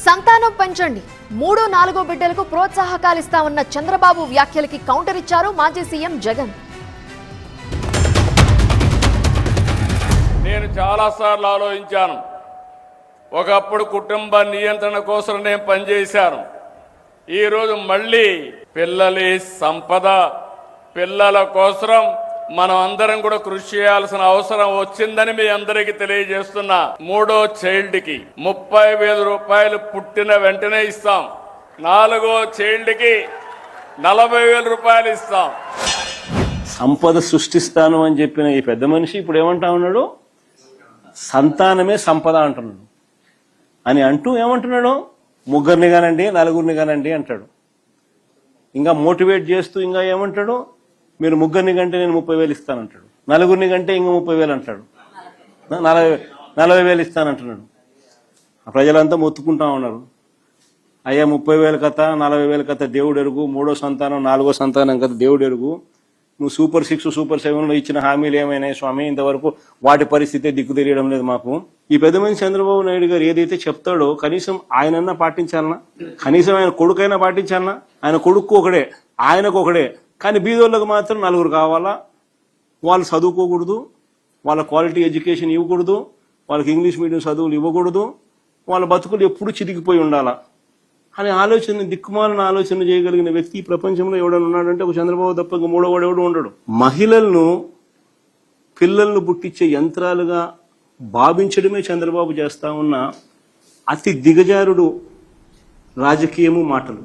సంతానం పెంచండి, 3-4 బిడ్డలకు ప్రోత్సాహకాలిస్తామన్న చంద్రబాబు వ్యాఖ్యలకి కౌంటర్ ఇచ్చారు మాజీ సీఎం జగన్. నేను చాలాసార్లు ఆలోచించాను. ఒకప్పుడు కుటుంబ నియంత్రణ కోసం నేను పనిచేశాను. ఈరోజు మళ్ళీ పిల్లలి సంపద, పిల్లల కోసం మనం అందరం కూడా కృషి చేయాల్సిన అవసరం వచ్చిందని మీ అందరికీ తెలియజేస్తున్నా. 3వ చైల్డ్కి 30,000 రూపాయలు పుట్టిన వెంటనే ఇస్తాం. 4వ చైల్డ్కి 40,000 రూపాయలు ఇస్తాం. సంపద సృష్టిస్తాను అని చెప్పిన ఈ పెద్ద మనిషి ఇప్పుడు ఏమంటా ఉన్నాడు? సంతానమే సంపద అంటున్నాడు. అని అంటూ ఏమంటున్నాడు? 3 కానండి, 4 కానండి అంటాడు. ఇంకా మోటివేట్ చేస్తూ ఇంకా ఏమంటాడు? మీరు 3 కంటే నేను 30,000 ఇస్తానంటాడు. 4 కంటే ఇంకా 30,000 అంటాడు. 40,000 ఇస్తానంటున్నాడు. ప్రజలంతా మొత్తుకుంటా ఉన్నారు. అయ్యా 30,000 కథ, 40,000 కథ దేవుడు ఎరుగు, 3వ సంతానం 4వ సంతానం కథ దేవుడు ఎరుగు. నువ్వు సూపర్ 6, సూపర్ 7లో ఇచ్చిన హామీలు ఏమైనాయి స్వామి? ఇంతవరకు వాటి పరిస్థితే దిక్కు తెలియడం లేదు మాకు. ఈ పెద్ద మనిషి చంద్రబాబు నాయుడు గారు ఏదైతే చెప్తాడో కనీసం ఆయనన్నా పాటించాలన్నా, కనీసం ఆయన కొడుకైనా పాటించాలన్నా. ఆయన కొడుకు ఒకడే, ఆయనకు ఒకడే. కానీ బీదోళ్ళకు మాత్రం 4 కావాలా? వాళ్ళు చదువుకోకూడదు, వాళ్ళ క్వాలిటీ ఎడ్యుకేషన్ ఇవ్వకూడదు, వాళ్ళకి ఇంగ్లీష్ మీడియం చదువులు ఇవ్వకూడదు, వాళ్ళ బతుకులు ఎప్పుడు చితికిపోయి ఉండాలా అనే ఆలోచన, దిక్కుమాలిన ఆలోచన చేయగలిగిన వ్యక్తి ఈ ప్రపంచంలో ఎవడన్నా ఉన్నాడంటే ఒక చంద్రబాబు తప్ప ఇంకా 3వ వాడు ఎవడు ఉండడు. మహిళలను పిల్లలను పుట్టించే యంత్రాలుగా భావించడమే చంద్రబాబు చేస్తా ఉన్న అతి దిగజారుడు రాజకీయము, మాటలు.